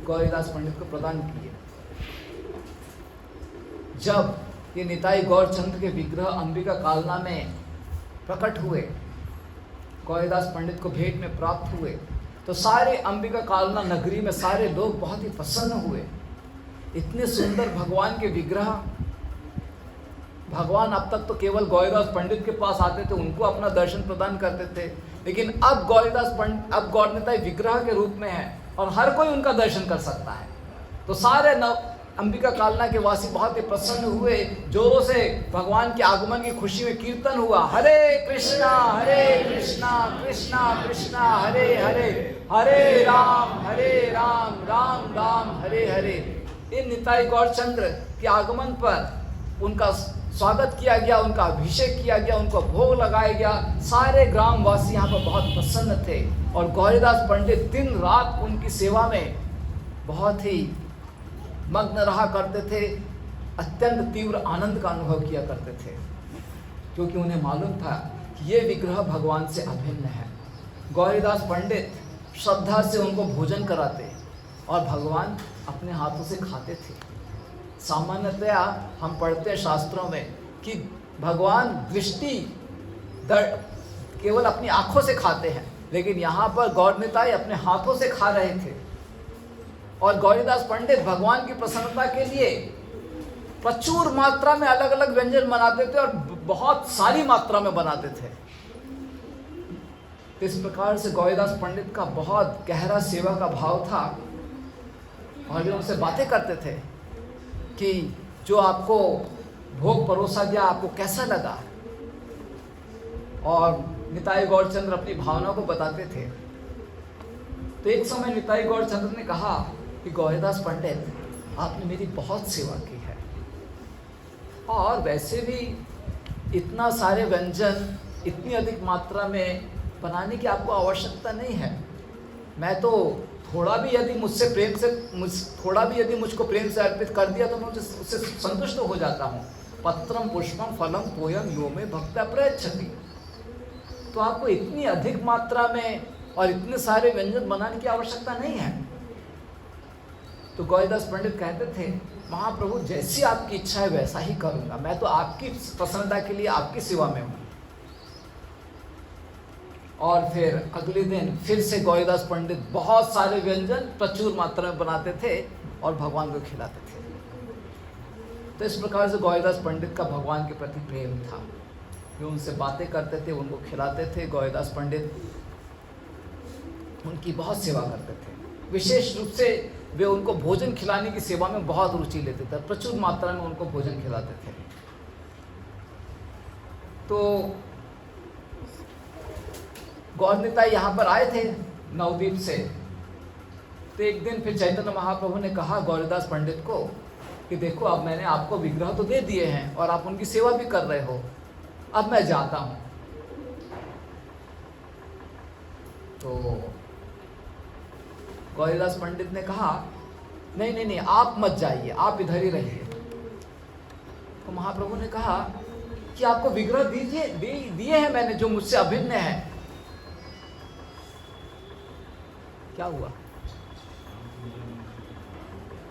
गौरीदास पंडित को प्रदान किए। जब ये निताई गौरचंद्र के विग्रह अंबिका कालना में प्रकट हुए, गौरीदास पंडित को भेंट में प्राप्त हुए, तो सारे अंबिका कालना नगरी में सारे लोग बहुत ही प्रसन्न हुए। इतने सुंदर भगवान के विग्रह, भगवान अब तक तो केवल गौरीदास पंडित के पास आते थे, उनको अपना दर्शन प्रदान करते थे, लेकिन अब गौर निताई विग्रह के रूप में है और हर कोई उनका दर्शन कर सकता है। तो सारे अंबिका कालना के वासी बहुत ही प्रसन्न हुए। जोरों से भगवान के आगमन की खुशी में कीर्तन हुआ, हरे कृष्णा कृष्णा कृष्णा हरे हरे, हरे राम राम राम हरे हरे। इन निताई गौरचंद्र के आगमन पर उनका स्वागत किया गया, उनका अभिषेक किया गया, उनको भोग लगाया गया। सारे ग्रामवासी यहाँ पर बहुत प्रसन्न थे और गौरीदास पंडित दिन रात उनकी सेवा में बहुत ही मग्न रहा करते थे। अत्यंत तीव्र आनंद का अनुभव किया करते थे, क्योंकि उन्हें मालूम था कि ये विग्रह भगवान से अभिन्न है। गौरीदास पंडित श्रद्धा से उनको भोजन कराते और भगवान अपने हाथों से खाते थे। सामान्यतया हम पढ़ते हैं शास्त्रों में कि भगवान दृष्टि केवल अपनी आंखों से खाते हैं, लेकिन यहाँ पर गौर निताई अपने हाथों से खा रहे थे। और गौरीदास पंडित भगवान की प्रसन्नता के लिए प्रचुर मात्रा में अलग अलग व्यंजन बनाते थे और बहुत सारी मात्रा में बनाते थे। इस प्रकार से गौरीदास पंडित का बहुत गहरा सेवा का भाव था और वे उनसे बातें करते थे कि जो आपको भोग परोसा गया आपको कैसा लगा। और निताई गौरचंद्र अपनी भावना को बताते थे। तो एक समय निताई गौरचंद्र ने कहा कि गौरीदास पंडित, आपने मेरी बहुत सेवा की है, और वैसे भी इतना सारे व्यंजन इतनी अधिक मात्रा में बनाने की आपको आवश्यकता नहीं है। मैं तो थोड़ा भी यदि मुझको प्रेम से अर्पित कर दिया तो मैं उससे संतुष्ट हो जाता हूँ। पत्रम पुष्पम फलम तोयम यो में भक्ता प्रयच्छति। तो आपको इतनी अधिक मात्रा में और इतने सारे व्यंजन बनाने की आवश्यकता नहीं है। तो गौरीदास पंडित कहते थे, महाप्रभु जैसी आपकी इच्छा है वैसा ही करूंगा, मैं तो आपकी प्रसन्नता के लिए आपकी सेवा में हूँ। और फिर अगले दिन फिर से गौरीदास पंडित बहुत सारे व्यंजन प्रचुर मात्रा में बनाते थे और भगवान को खिलाते थे। तो इस प्रकार से गौरीदास पंडित का भगवान के प्रति प्रेम था। वे उनसे बातें करते थे, उनको खिलाते थे। गौरीदास पंडित उनकी बहुत सेवा करते थे। विशेष रूप से वे उनको भोजन खिलाने की सेवा में बहुत रुचि लेते थे, प्रचुर मात्रा में उनको भोजन खिलाते थे। तो गौरनिताई यहाँ पर आए थे नवद्वीप से। तो एक दिन फिर चैतन्य महाप्रभु ने कहा गौरीदास पंडित को कि देखो, अब मैंने आपको विग्रह तो दे दिए हैं और आप उनकी सेवा भी कर रहे हो, अब मैं जाता हूँ। तो गौरीदास पंडित ने कहा नहीं नहीं नहीं, आप मत जाइए, आप इधर ही रहिए। तो महाप्रभु ने कहा कि आपको विग्रह दिए हैं मैंने जो मुझसे अभिन्न है। क्या हुआ?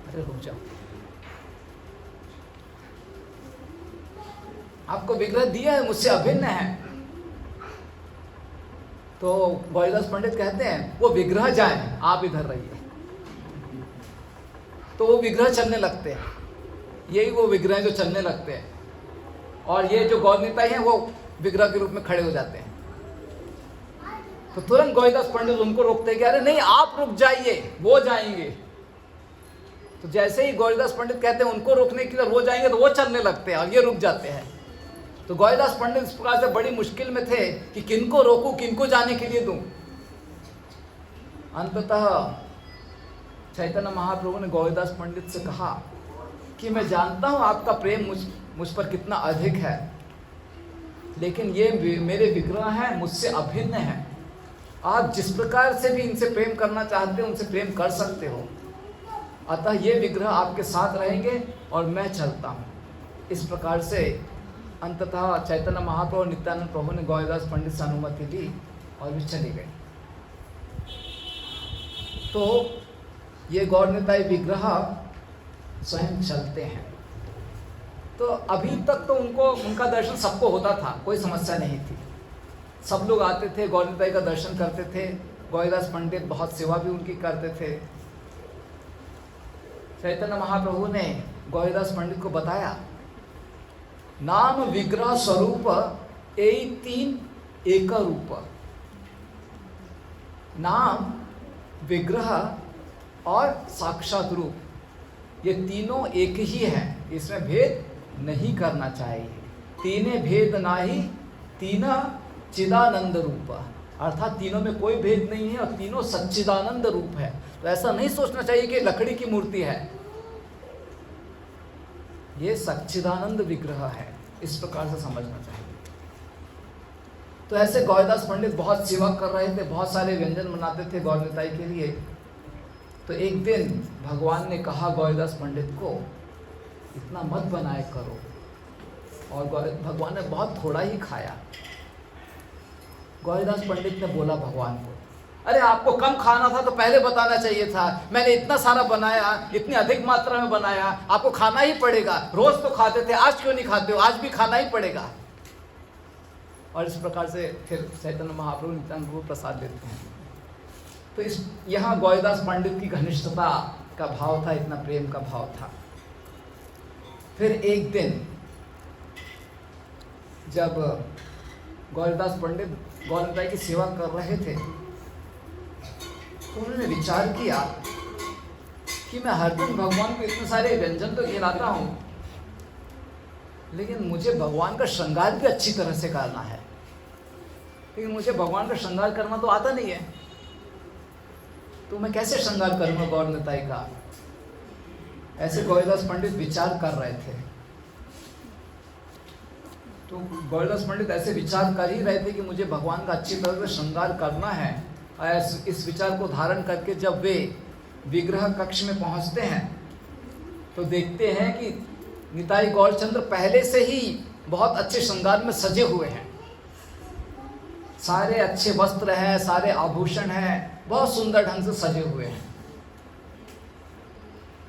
अरे रुक जाओ, आपको विग्रह दिया है मुझसे अभिन्न है। तो गौरीदास पंडित कहते हैं वो विग्रह जाए, आप इधर रहिए। तो वो विग्रह चलने लगते हैं, यही वो विग्रह जो चलने लगते हैं, और ये जो गौरनिताई हैं वो विग्रह के रूप में खड़े हो जाते हैं। तो तुरंत गौरीदास पंडित उनको रोकते हैं कि अरे नहीं, आप रुक जाइए, वो जाएंगे। तो जैसे ही गौरीदास पंडित कहते हैं उनको रोकने के लिए वो जाएंगे, तो वो चलने लगते हैं और ये रुक जाते हैं। तो गौरीदास पंडित इस प्रकार से बड़ी मुश्किल में थे कि किनको रोकूं, किनको जाने के लिए दूं। अंततः चैतन्य महाप्रभु ने गौरीदास पंडित से कहा कि मैं जानता हूं आपका प्रेम मुझ पर कितना अधिक है, लेकिन ये मेरे विग्रह हैं, मुझसे अभिन्न हैं। आप जिस प्रकार से भी इनसे प्रेम करना चाहते हो उनसे प्रेम कर सकते हो, अतः ये विग्रह आपके साथ रहेंगे और मैं चलता हूँ। इस प्रकार से अंततः चैतन्य महाप्रभु नित्यानंद प्रभु ने गौरीदास पंडित से अनुमति दी और वे चले गए। तो ये गौरनिताई विग्रह स्वयं चलते हैं। तो अभी तक तो उनका दर्शन सबको होता था, कोई समस्या नहीं थी। सब लोग आते थे, गौरनिताई का दर्शन करते थे। गौरीदास पंडित बहुत सेवा भी उनकी करते थे। चैतन्य महाप्रभु ने गौरीदास पंडित को बताया, नाम विग्रह स्वरूप यही तीन एक रूप। नाम, विग्रह और साक्षात रूप, ये तीनों एक ही हैं, इसमें भेद नहीं करना चाहिए। तीने भेद नाही, तीना चिदानंद रूप, अर्थात तीनों में कोई भेद नहीं है और तीनों सच्चिदानंद रूप है। तो ऐसा नहीं सोचना चाहिए कि लकड़ी की मूर्ति है, ये सच्चिदानंद विग्रह है, इस प्रकार से समझना चाहिए। तो ऐसे गौरीदास पंडित बहुत सेवा कर रहे थे, बहुत सारे व्यंजन बनाते थे गौरनिताई के लिए। तो एक दिन भगवान ने कहा गौरीदास पंडित को, इतना मत बनाए करो, और भगवान ने बहुत थोड़ा ही खाया। गौरीदास पंडित ने बोला भगवान को, अरे आपको कम खाना था तो पहले बताना चाहिए था, मैंने इतना सारा बनाया, इतनी अधिक मात्रा में बनाया, आपको खाना ही पड़ेगा। रोज तो खाते थे, आज क्यों नहीं खाते हो? आज भी खाना ही पड़ेगा। और इस प्रकार से फिर चैतन्य महाप्रभु नित्यानंद प्रभु प्रसाद देते हैं। तो यहाँ गौरीदास पंडित की घनिष्ठता का भाव था, इतना प्रेम का भाव था। फिर एक दिन जब गौरीदास पंडित गौरनिताई की सेवा कर रहे थे, तो उन्होंने विचार किया कि मैं हर दिन भगवान को इतने सारे व्यंजन तो खिलाता हूँ, लेकिन मुझे भगवान का श्रृंगार भी अच्छी तरह से करना है, लेकिन मुझे भगवान का श्रृंगार करना तो आता नहीं है, तो मैं कैसे श्रृंगार करूँगा गौर निताई का। ऐसे गौरीदास पंडित विचार कर रहे थे। तो गौरीदास पंडित ऐसे विचार कर ही रहे थे कि मुझे भगवान का अच्छी तरह से श्रृंगार करना है। और इस विचार को धारण करके जब वे विग्रह कक्ष में पहुंचते हैं तो देखते हैं कि निताई गौरचंद्र पहले से ही बहुत अच्छे श्रृंगार में सजे हुए हैं। सारे अच्छे वस्त्र हैं, सारे आभूषण हैं, बहुत सुंदर ढंग से सजे हुए हैं।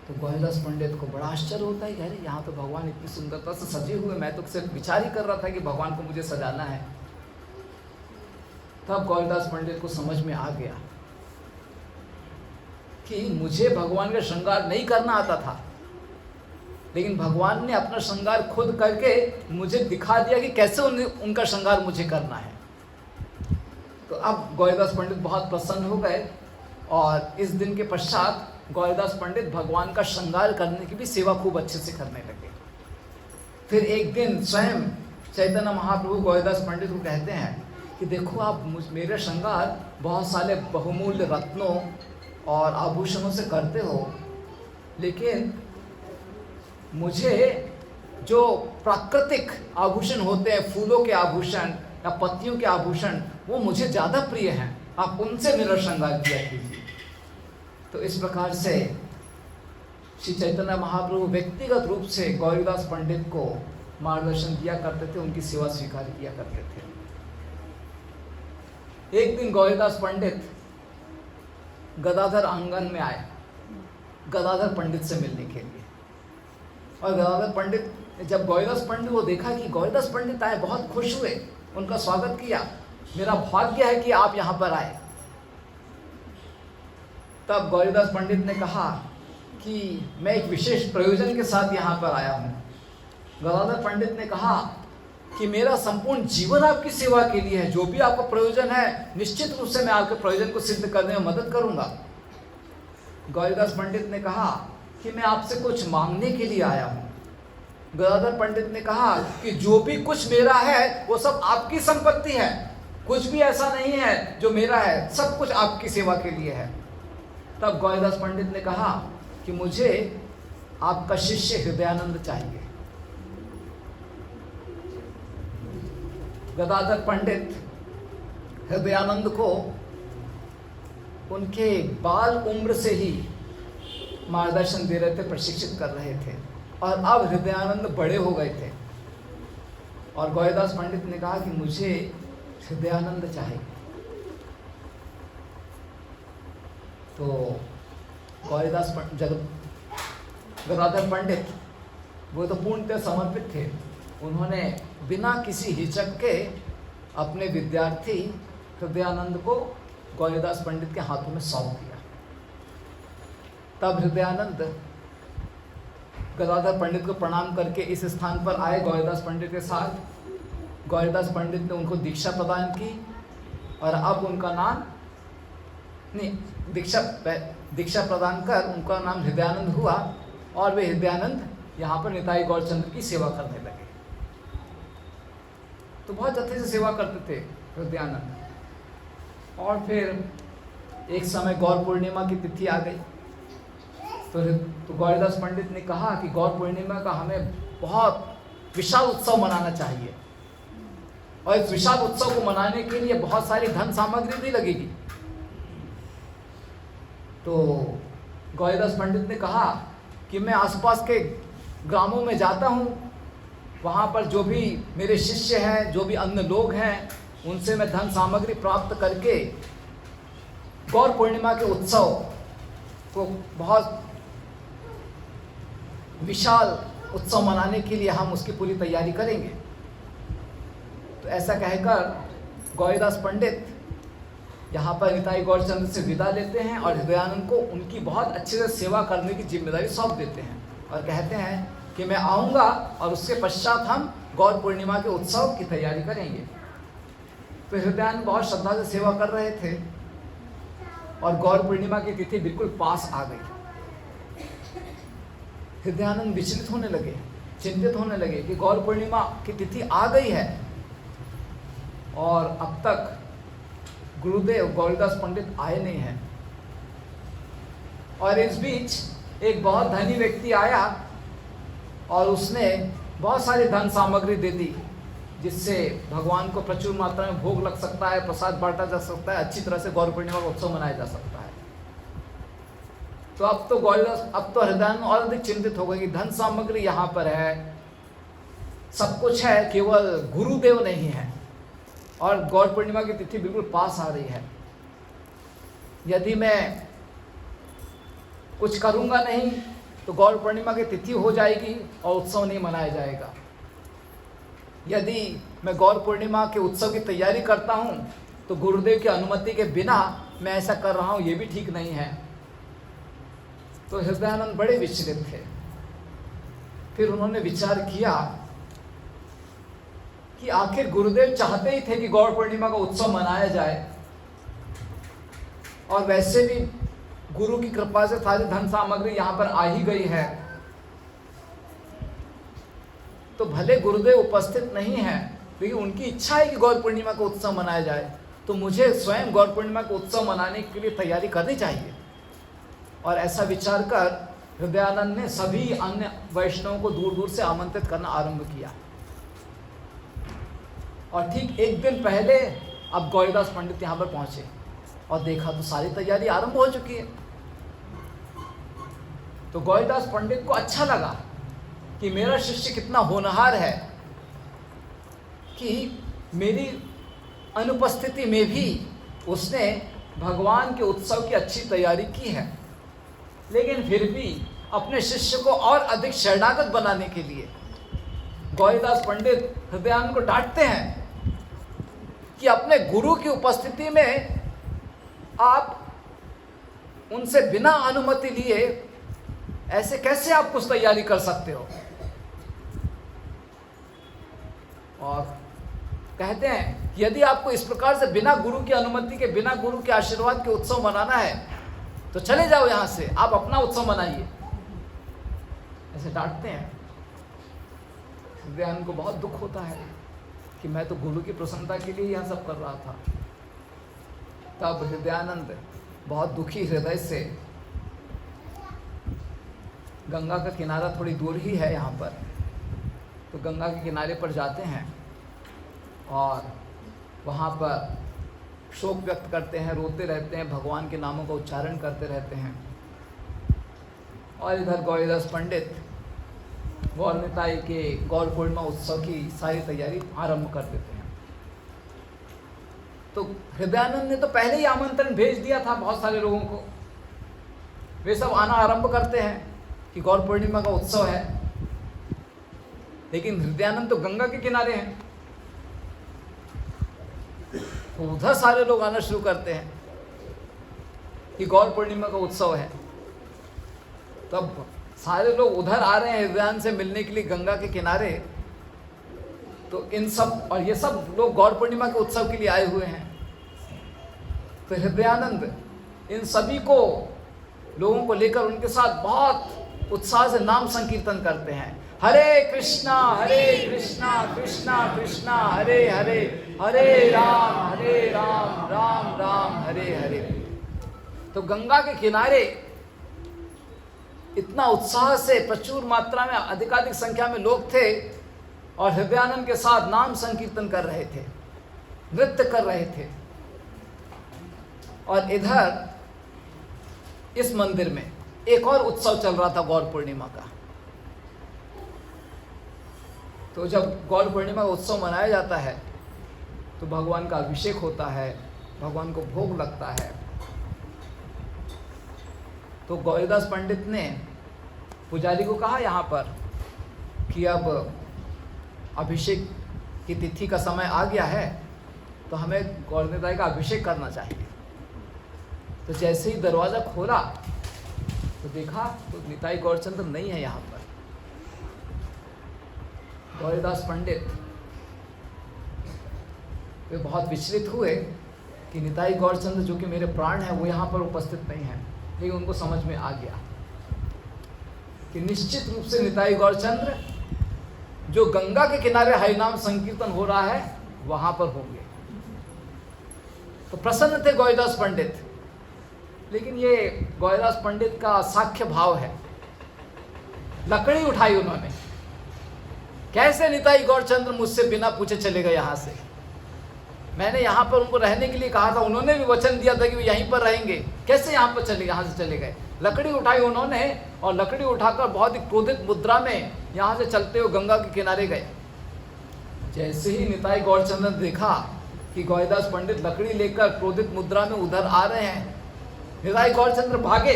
तो गौरीदास पंडित को बड़ा आश्चर्य होता है कि अरे यहाँ तो भगवान इतनी सुंदरता से सजे हुए, मैं तो सिर्फ विचार ही कर रहा था कि भगवान को मुझे सजाना है। तब गौरीदास पंडित को समझ में आ गया कि मुझे भगवान का श्रृंगार नहीं करना आता था, लेकिन भगवान ने अपना श्रृंगार खुद करके मुझे दिखा दिया कि कैसे उनका श्रृंगार मुझे करना है। तो अब गौरीदास पंडित बहुत प्रसन्न हो गए और इस दिन के पश्चात गौरीदास पंडित भगवान का श्रृंगार करने की भी सेवा खूब अच्छे से करने लगे। फिर एक दिन स्वयं चैतन्य महाप्रभु गौरीदास पंडित को कहते हैं कि देखो आप मेरे श्रृंगार बहुत सारे बहुमूल्य रत्नों और आभूषणों से करते हो, लेकिन मुझे जो प्राकृतिक आभूषण होते हैं, फूलों के आभूषण या पत्तियों के आभूषण, वो मुझे ज़्यादा प्रिय हैं, आप उनसे मेरा श्रृंगार किया कीजिए। तो इस प्रकार से श्री चैतन्य महाप्रभु व्यक्तिगत रूप से गौरीदास पंडित को मार्गदर्शन दिया करते थे, उनकी सेवा स्वीकार किया करते थे। एक दिन गौरीदास पंडित गदाधर आंगन में आए गदाधर पंडित से मिलने के लिए, और गदाधर पंडित ने जब गौरीदास पंडित को देखा कि गौरीदास पंडित आए, बहुत खुश हुए, उनका स्वागत किया। मेरा भाग्य है कि आप यहाँ पर आए। तब गौरीदास पंडित ने कहा कि मैं एक विशेष प्रयोजन के साथ यहाँ पर आया हूँ। गदाधर पंडित ने कहा कि मेरा संपूर्ण जीवन आपकी सेवा के लिए है, जो भी आपका प्रयोजन है निश्चित रूप से मैं आपके प्रयोजन को सिद्ध करने में मदद करूँगा। गौरीदास पंडित ने कहा कि मैं आपसे कुछ मांगने के लिए आया हूँ। गदाधर पंडित ने कहा कि जो भी कुछ मेरा है वो सब आपकी संपत्ति है, कुछ भी ऐसा नहीं है जो मेरा है, सब कुछ आपकी सेवा के लिए है। तब गौरीदास पंडित ने कहा कि मुझे आपका शिष्य हृदयानंद चाहिए। गदाधर पंडित हृदयानंद को उनके बाल उम्र से ही मार्गदर्शन दे रहे थे, प्रशिक्षित कर रहे थे, और अब हृदयानंद बड़े हो गए थे। और गौरीदास पंडित ने कहा कि मुझे हृदयानंद चाहिए। तो गौरीदास गदाधर पंडित वो तो पूर्णतः समर्पित थे। उन्होंने बिना किसी हिचक के अपने विद्यार्थी हृदयानंद को गौरीदास पंडित के हाथों में सौंप दिया। तब हृदयानंद गदाधर पंडित को प्रणाम करके इस स्थान पर आए गौरीदास पंडित के साथ। गौरीदास पंडित ने उनको दीक्षा प्रदान की और अब उनका नाम दीक्षा प्रदान कर उनका नाम हृदयानंद हुआ, और वे हृदयानंद यहाँ पर निताई गौरचंद्र की सेवा करने लगे। तो बहुत अच्छे से सेवा करते थे हृदयानंद। और फिर एक समय गौर पूर्णिमा की तिथि आ गई। तो गौरीदास पंडित ने कहा कि गौर पूर्णिमा का हमें बहुत विशाल उत्सव मनाना चाहिए, और इस विशाल उत्सव को मनाने के लिए बहुत सारी धन सामग्री भी लगेगी। तो गौरीदास पंडित ने कहा कि मैं आसपास के ग्रामों में जाता हूँ, वहाँ पर जो भी मेरे शिष्य हैं, जो भी अन्य लोग हैं, उनसे मैं धन सामग्री प्राप्त करके गौर पूर्णिमा के उत्सव को बहुत विशाल उत्सव मनाने के लिए हम उसकी पूरी तैयारी करेंगे। तो ऐसा कहकर गौरीदास पंडित यहाँ पर निताई गौरचंद्र से विदा लेते हैं और हृदयानंद को उनकी बहुत अच्छे से सेवा करने की जिम्मेदारी सौंप देते हैं और कहते हैं कि मैं आऊँगा और उसके पश्चात हम गौर पूर्णिमा के उत्सव की तैयारी करेंगे। तो हृदयानंद बहुत श्रद्धा से सेवा कर रहे थे और गौर पूर्णिमा की तिथि बिल्कुल पास आ गई। हृदयानंद विचलित होने लगे, चिंतित होने लगे कि गौर पूर्णिमा की तिथि आ गई है और अब तक गुरुदेव गौरीदास पंडित आए नहीं हैं। और इस बीच एक बहुत धनी व्यक्ति आया और उसने बहुत सारी धन सामग्री दे दी, जिससे भगवान को प्रचुर मात्रा में भोग लग सकता है, प्रसाद बांटा जा सकता है, अच्छी तरह से गौर पूर्णिमा का उत्सव मनाया जा सकता है। तो अब तो हृदयानंद और अधिक चिंतित हो गए कि धन सामग्री यहाँ पर है, सब कुछ है, केवल गुरुदेव नहीं है और गौर पूर्णिमा की तिथि बिल्कुल पास आ रही है। यदि मैं कुछ करूँगा नहीं तो गौर पूर्णिमा की तिथि हो जाएगी और उत्सव नहीं मनाया जाएगा। यदि मैं गौर पूर्णिमा के उत्सव की तैयारी करता हूँ तो गुरुदेव की अनुमति के बिना मैं ऐसा कर रहा हूँ, ये भी ठीक नहीं है। तो हृदयानंद बड़े विचलित थे। फिर उन्होंने विचार किया कि आखिर गुरुदेव चाहते ही थे कि गौर पूर्णिमा का उत्सव मनाया जाए, और वैसे भी गुरु की कृपा से सारी धन सामग्री यहाँ पर आ ही गई है, तो भले गुरुदेव उपस्थित नहीं है लेकिन उनकी इच्छा है कि गौर पूर्णिमा का उत्सव मनाया जाए, तो मुझे स्वयं गौर पूर्णिमा का उत्सव मनाने के लिए तैयारी करनी चाहिए। और ऐसा विचार कर हृदयानंद ने सभी अन्य वैष्णवों को दूर दूर से आमंत्रित करना आरंभ किया। और ठीक एक दिन पहले अब गौरीदास पंडित यहाँ पर पहुँचे और देखा तो सारी तैयारी आरंभ हो चुकी है। तो गौरीदास पंडित को अच्छा लगा कि मेरा शिष्य कितना होनहार है कि मेरी अनुपस्थिति में भी उसने भगवान के उत्सव की अच्छी तैयारी की है, लेकिन फिर भी अपने शिष्य को और अधिक शरणागत बनाने के लिए गौरीदास पंडित हृदयानंद को डांटते हैं कि अपने गुरु की उपस्थिति में आप उनसे बिना अनुमति लिए ऐसे कैसे आप कुछ तैयारी कर सकते हो। और कहते हैं कि यदि आपको इस प्रकार से बिना गुरु की अनुमति के, बिना गुरु के आशीर्वाद के उत्सव मनाना है तो चले जाओ यहाँ से, आप अपना उत्सव मनाइए। ऐसे डांटते हैं। हृदयानंद को बहुत दुख होता है कि मैं तो गुरु की प्रसन्नता के लिए यह सब कर रहा था। तब हृदयानंद बहुत दुखी हृदय से, गंगा का किनारा थोड़ी दूर ही है यहाँ पर, तो गंगा के किनारे पर जाते हैं और वहाँ पर शोक व्यक्त करते हैं, रोते रहते हैं, भगवान के नामों का उच्चारण करते रहते हैं। और इधर गौरीदास पंडित गौर निताई के गौर पूर्णिमा उत्सव की सारी तैयारी आरंभ कर देते हैं। तो हृदयानंद ने तो पहले ही आमंत्रण भेज दिया था बहुत सारे लोगों को, वे सब आना आरंभ करते हैं कि गौर पूर्णिमा का उत्सव है। लेकिन हृदयानंद तो गंगा के किनारे हैं, तो उधर सारे लोग आना शुरू करते हैं कि गौर पूर्णिमा का उत्सव है। तब सारे लोग उधर आ रहे हैं हृदयानंद से मिलने के लिए गंगा के किनारे। तो इन सब, और ये सब लोग गौर पूर्णिमा के उत्सव के लिए आए हुए हैं। तो हृदयानंद इन सभी को, लोगों को लेकर उनके साथ बहुत उत्साह से नाम संकीर्तन करते हैं। हरे कृष्णा कृष्णा कृष्णा हरे हरे, हरे राम राम राम हरे हरे। तो गंगा के किनारे इतना उत्साह से प्रचुर मात्रा में, अधिकाधिक संख्या में लोग थे और हृदयानंद के साथ नाम संकीर्तन कर रहे थे, नृत्य कर रहे थे। और इधर इस मंदिर में एक और उत्सव चल रहा था गौर पूर्णिमा का। तो जब गौर पूर्णिमा का उत्सव मनाया जाता है तो भगवान का अभिषेक होता है, भगवान को भोग लगता है। तो गौरीदास पंडित ने पुजारी को कहा यहाँ पर कि अब अभिषेक की तिथि का समय आ गया है, तो हमें गौर निताई का अभिषेक करना चाहिए। तो जैसे ही दरवाज़ा खोला तो देखा तो निताई गौरचंद्र नहीं है यहाँ पर। गौरीदास पंडित वे बहुत विचलित हुए कि निताई गौरचंद्र जो कि मेरे प्राण हैं वो यहाँ पर उपस्थित नहीं है। लेकिन उनको समझ में आ गया कि निश्चित रूप से निताई गौरचंद्र जो गंगा के किनारे हरिनाम संकीर्तन हो रहा है वहां पर होंगे। तो प्रसन्न थे गौरीदास पंडित, लेकिन ये गौरीदास पंडित का साख्य भाव है। लकड़ी उठाई उन्होंने, कैसे निताई गौरचंद्र मुझसे बिना पूछे चले गए यहाँ से। मैंने यहाँ पर उनको रहने के लिए कहा था, उन्होंने भी वचन दिया था कि वो यहीं पर रहेंगे, कैसे यहाँ पर चले, यहाँ से चले गए। लकड़ी उठाई उन्होंने और लकड़ी उठाकर बहुत ही क्रोधित मुद्रा में यहाँ से चलते हुए गंगा के किनारे गए। जैसे ही निताई गौरचंद्र ने देखा कि गौरीदास पंडित लकड़ी लेकर क्रोधित मुद्रा में उधर आ रहे हैं, निताई गौरचंद्र भागे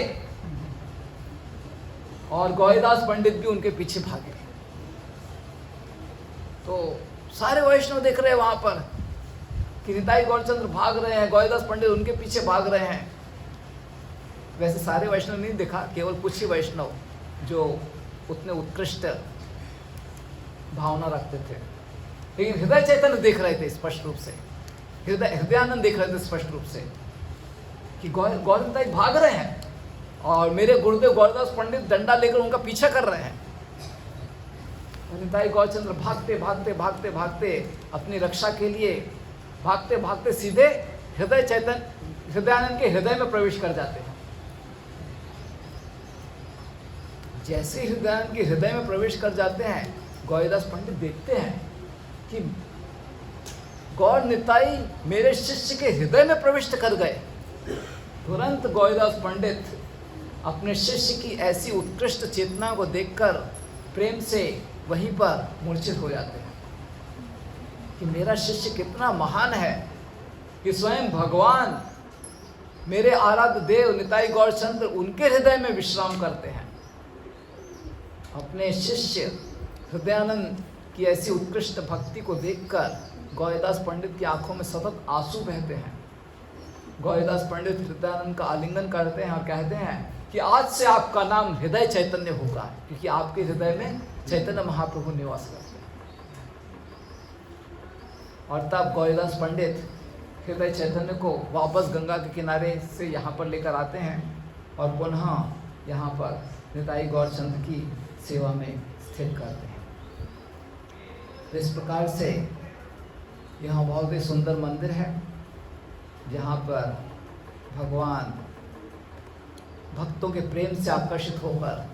और गौरीदास पंडित भी उनके पीछे भागे। तो सारे वैष्णव देख रहे हैं वहां पर कि निताई गौरचंद्र भाग रहे हैं, गौरीदास पंडित उनके पीछे भाग रहे हैं। वैसे सारे वैष्णव नहीं देखा, केवल कुछ ही वैष्णव जो उतने उत्कृष्ट भावना रखते थे। लेकिन हृदय चैतन्य देख रहे थे स्पष्ट रूप से, हृदयानंद देख रहे थे स्पष्ट रूप से कि गौरीदास भाग रहे हैं और मेरे गुरुदेव गौरीदास पंडित डंडा लेकर उनका पीछा कर रहे हैं। निताई गौरचंद्र भागते भागते भागते भागते अपनी रक्षा के लिए भागते भागते सीधे हृदयानंद के हृदय में प्रवेश कर जाते हैं। जैसे हृदयानंद के हृदय में प्रवेश कर जाते हैं, गौरीदास पंडित देखते हैं कि गौर निताई मेरे शिष्य के हृदय में प्रविष्ट कर गए। तुरंत गौरीदास पंडित अपने शिष्य की ऐसी उत्कृष्ट चेतना को देखकर प्रेम से वहीं पर मूर्छित हो जाते हैं कि मेरा शिष्य कितना महान है कि स्वयं भगवान मेरे आराध्य देव निताई गौरचंद्र उनके हृदय में विश्राम करते हैं। अपने शिष्य हृदयानंद की ऐसी उत्कृष्ट भक्ति को देखकर गौरीदास पंडित की आंखों में सतत आंसू बहते हैं। गौरीदास पंडित हृदयानंद का आलिंगन करते हैं और कहते हैं कि आज से आपका नाम हृदय चैतन्य होगा, क्योंकि आपके हृदय में चैतन्य महाप्रभु निवास करते हैं। और तब गौरीदास पंडित हृदय चैतन्य को वापस गंगा के किनारे से यहाँ पर लेकर आते हैं और पुनः यहाँ पर निताई गौरचंद्र की सेवा में स्थित करते हैं। तो इस प्रकार से यहाँ बहुत ही सुंदर मंदिर है, जहाँ पर भगवान भक्तों के प्रेम से आकर्षित होकर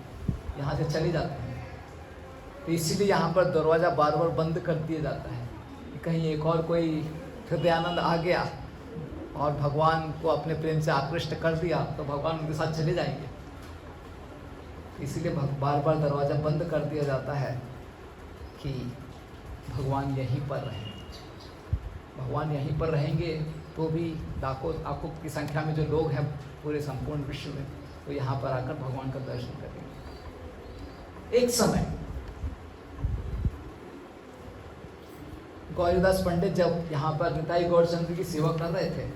यहाँ से चले जाते हैं। तो इसीलिए यहाँ पर दरवाज़ा बार बार बंद कर दिया जाता है कि कहीं एक और कोई हृदयानंद आ गया और भगवान को अपने प्रेम से आकृष्ट कर दिया तो भगवान उनके साथ चले जाएंगे। इसीलिए बार बार दरवाज़ा बंद कर दिया जाता है कि भगवान यहीं पर रहेंगे। भगवान यहीं पर रहेंगे तो भी लाखों की संख्या में जो लोग हैं पूरे संपूर्ण विश्व में, तो यहाँ पर आकर भगवान का दर्शन करेंगे। एक समय गौरीदास पंडित जब यहाँ पर निताई गौरचंद्र की सेवा कर रहे थे,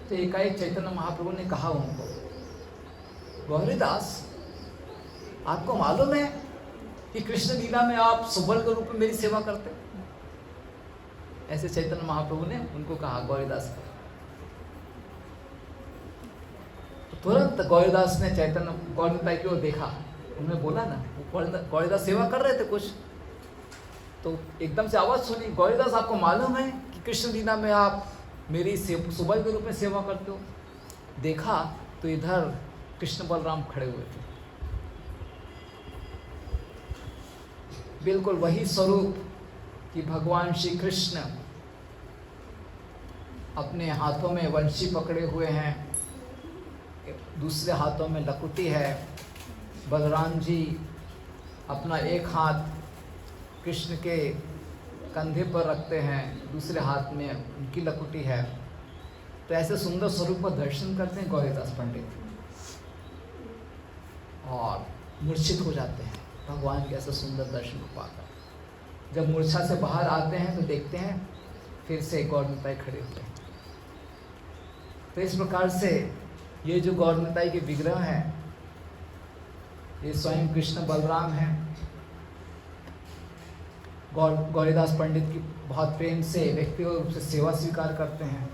तो एकाएक चैतन्य महाप्रभु ने कहा उनको, गौरीदास आपको मालूम है कि कृष्ण लीला में आप सुबल के रूप में मेरी सेवा करते? ऐसे चैतन्य महाप्रभु ने उनको कहा गौरीदास को। तो तुरंत गौरीदास ने चैतन्य गौरीदास की ओर देखा। उन्होंने बोला ना, गौरीदास सेवा कर रहे थे कुछ, तो एकदम से आवाज़ सुनी, गौरीदास आपको मालूम है कि कृष्ण लीला में आप मेरी सुबल के रूप में सेवा करते हो? देखा तो इधर कृष्ण बलराम खड़े हुए थे, बिल्कुल वही स्वरूप कि भगवान श्री कृष्ण अपने हाथों में वंशी पकड़े हुए हैं, दूसरे हाथों में लकुटी है। बलराम जी अपना एक हाथ कृष्ण के कंधे पर रखते हैं, दूसरे हाथ में उनकी लकुटी है। तो ऐसे सुंदर स्वरूप का दर्शन करते हैं गौरीदास पंडित और मूर्छित हो जाते हैं भगवान के ऐसे सुंदर दर्शन को पाकर। जब मूर्छा से बाहर आते हैं तो देखते हैं फिर से गौरनिताई खड़े हुए हैं। तो इस प्रकार से ये जो गौरनिताई के विग्रह हैं, ये स्वयं कृष्ण बलराम हैं। गौरीदास पंडित की बहुत प्रेम से व्यक्तिगत रूप से सेवा स्वीकार करते हैं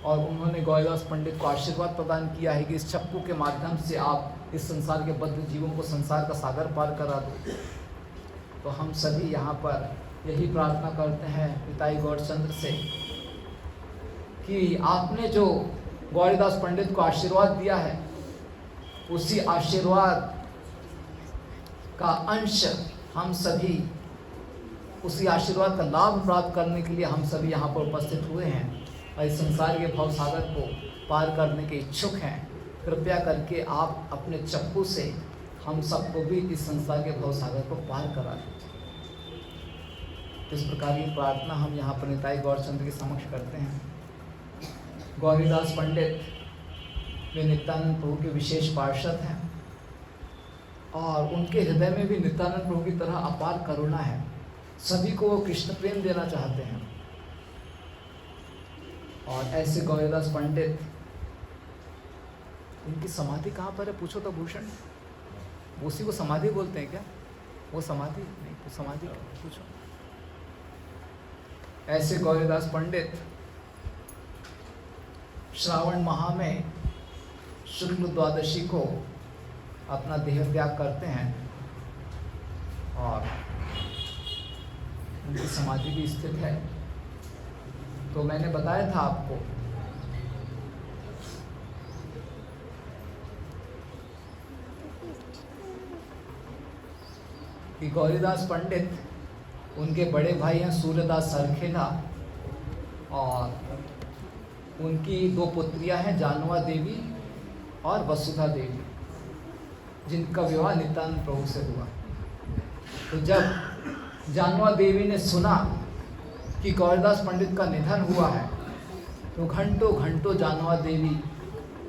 और उन्होंने गौरीदास पंडित को आशीर्वाद प्रदान किया है कि इस चप्पू के माध्यम से आप इस संसार के बद्ध जीवों को संसार का सागर पार करा दो। तो हम सभी यहाँ पर यही प्रार्थना करते हैं पिताई गौरचंद्र से कि आपने जो गौरीदास पंडित को आशीर्वाद दिया है, उसी आशीर्वाद का अंश हम सभी, उसी आशीर्वाद का लाभ प्राप्त करने के लिए हम सभी यहाँ पर उपस्थित हुए हैं और इस संसार के भव सागर को पार करने के इच्छुक हैं। कृपया करके आप अपने चप्पू से हम सबको भी इस संसार के भव सागर को पार करा दीजिए। इस प्रकार की प्रार्थना हम यहाँ पर निताई गौरचंद्र के समक्ष करते हैं। गौरीदास पंडित वे नित्यानंद प्रभु के विशेष पार्षद हैं और उनके हृदय में भी नित्यानंद प्रभु की तरह अपार करुणा है। सभी को वो कृष्ण प्रेम देना चाहते हैं और ऐसे गौरीदास पंडित, इनकी समाधि कहाँ पर है पूछो तो भूषण, उसी को समाधि बोलते हैं क्या? वो समाधि नहीं, तो समाधि पूछो। ऐसे गौरीदास पंडित श्रावण माह में शुक्ल द्वादशी को अपना देह त्याग करते हैं और उनकी समाधि भी स्थित है। तो मैंने बताया था आपको कि गौरीदास पंडित, उनके बड़े भाई हैं सूर्यदास सरखेला और उनकी 2 पुत्रियां हैं जानवा देवी और वसुधा देवी, जिनका विवाह नित्यानंद प्रभु से हुआ। तो जब जानवा देवी ने सुना कि गौरीदास पंडित का निधन हुआ है, तो घंटों घंटों जानवा देवी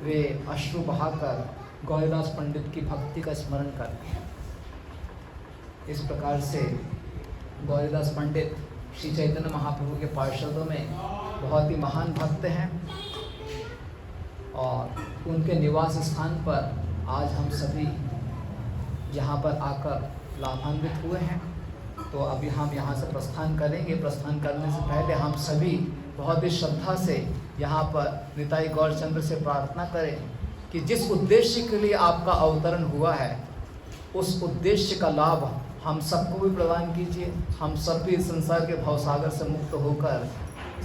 वे अश्रु बहाकर गौरीदास पंडित की भक्ति का स्मरण करते हैं। इस प्रकार से गौरीदास पंडित श्री चैतन्य महाप्रभु के पार्षदों में बहुत ही महान भक्त हैं और उनके निवास स्थान पर आज हम सभी यहाँ पर आकर लाभान्वित हुए हैं। तो अभी हम यहाँ से प्रस्थान करेंगे। प्रस्थान करने से पहले हम सभी बहुत ही श्रद्धा से यहाँ पर निताई गौरचंद्र से प्रार्थना करें कि जिस उद्देश्य के लिए आपका अवतरण हुआ है, उस उद्देश्य का लाभ हम सबको भी प्रदान कीजिए। हम सब भी संसार के भवसागर से मुक्त होकर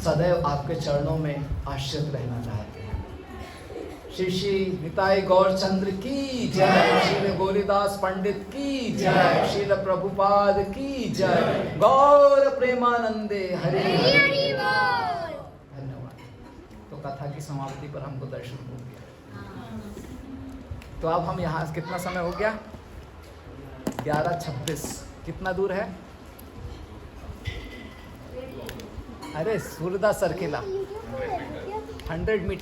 सदैव आपके चरणों में आश्रित रहना चाहते हैं। श्री श्री निताई गौरचंद्र की जय, श्रील गौरीदास पंडित की जय, श्रील प्रभुपाद की जय, गौर प्रेमानंदे हरे हरे। धन्यवाद। तो कथा की समाप्ति पर हमको दर्शन हो गया। तो अब हम यहाँ, कितना समय हो गया? 11:26। कितना दूर है? अरे सूर्यदास सरखेला 100 मीटर।